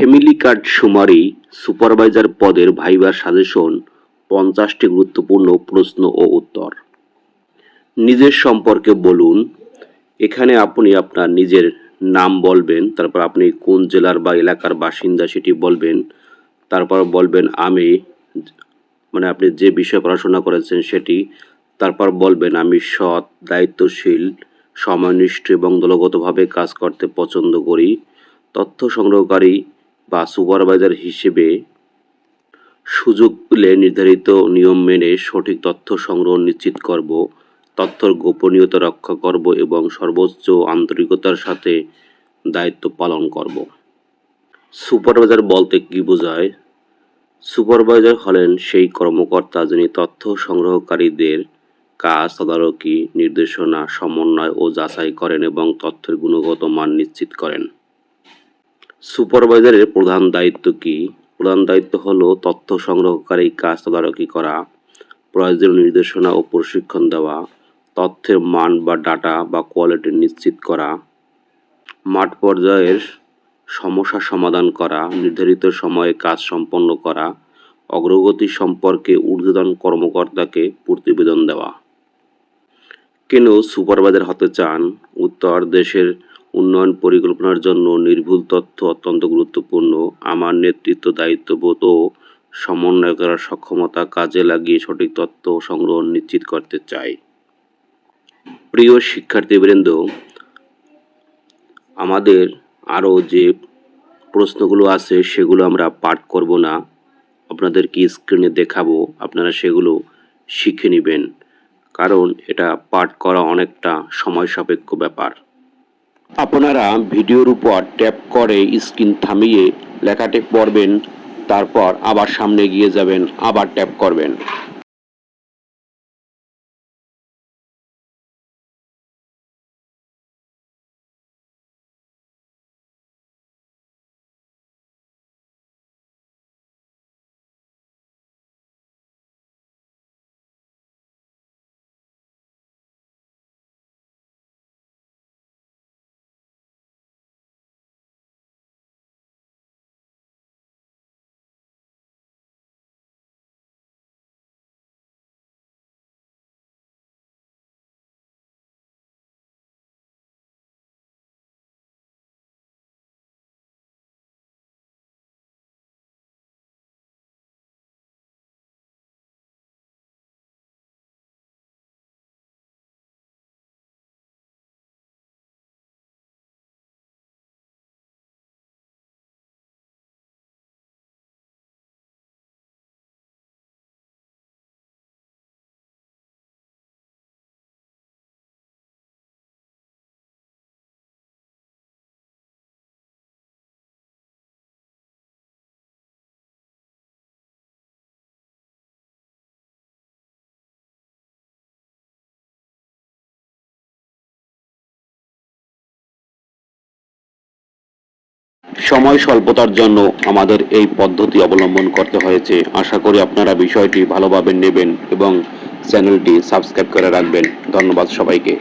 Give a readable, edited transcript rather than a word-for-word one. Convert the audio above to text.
Family card সুমারি supervisor পদের ভাইবার suggestion 50টি গুরুত্বপূর্ণ প্রশ্ন ও উত্তর। নিজের সম্পর্কে বলুন। এখানে আপনি আপনার নিজের নাম বলবেন, তারপর আপনি কোন জেলার বা এলাকার বাসিন্দা সেটি বলবেন, তারপর বলবেন আমি, মানে আপনি যে বিষয়ে পড়াশোনা করেছেন সেটি, তারপর বলবেন আমি সৎ, দায়িত্বশীল, সময়নিষ্ঠ এবং দলগতভাবে কাজ করতে পছন্দ করি। তথ্য সংগ্রহকারী বা সুপারভাইজার হিসেবে সুযোগ পেলে নির্ধারিত নিয়ম মেনে সঠিক তথ্য সংগ্রহ নিশ্চিত করব, তথ্যের গোপনীয়তা রক্ষা করব এবং সর্বোচ্চ আন্তরিকতার সাথে দায়িত্ব পালন করব। সুপারভাইজার বলতে কী বোঝায়? সুপারভাইজার হলেন সেই কর্মকর্তা যিনি তথ্য সংগ্রহকারীদের কাজ তদারকি, নির্দেশনা, সমন্বয় ও যাচাই করেন এবং তথ্যের গুণগত মান নিশ্চিত করেন। সুপারভাইজারের প্রধান দায়িত্ব কী? প্রধান দায়িত্ব হলো তথ্য সংগ্রহকারী কাজ তদারকি করা, প্রয়োজনীয় নির্দেশনা ও প্রশিক্ষণ দেওয়া, তথ্যের মান বা ডাটা বা কোয়ালিটি নিশ্চিত করা, মাঠ পর্যায়ের সমস্যা সমাধান করা, নির্ধারিত সময়ে কাজ সম্পন্ন করা, অগ্রগতি সম্পর্কে ঊর্ধ্বতন কর্মকর্তাকে প্রতিবেদন দেওয়া। কেন সুপারভাইজার হতে চান? উত্তর, দেশের উন্নয়ন পরিকল্পনার জন্য নির্ভুল তথ্য অত্যন্ত গুরুত্বপূর্ণ। আমার নেতৃত্ব, দায়িত্ববোধ ও সমন্বয় করার সক্ষমতা কাজে লাগিয়ে সঠিক তথ্য সংগ্রহ নিশ্চিত করতে চাই। প্রিয় শিক্ষার্থীবৃন্দ, আমাদের আরও যে প্রশ্নগুলো আছে সেগুলো আমরা পাঠ করব না, আপনাদেরকে স্ক্রিনে দেখাবো, আপনারা সেগুলো শিখে নেবেন, কারণ এটা পাঠ করা অনেকটা সময় সাপেক্ষ ব্যাপার। আপনারা ভিডিওর উপর ট্যাপ করে স্ক্রিন থামিয়ে লেখাটি পড়বেন, তারপর আবার সামনে এগিয়ে যাবেন, আবার ট্যাপ করবেন। সময় স্বল্পতার জন্য আমাদের এই পদ্ধতি অবলম্বন করতে হয়েছে। আশা করি আপনারা বিষয়টি ভালোভাবে নেবেন এবং চ্যানেলটি সাবস্ক্রাইব করে রাখবেন। ধন্যবাদ সবাইকে।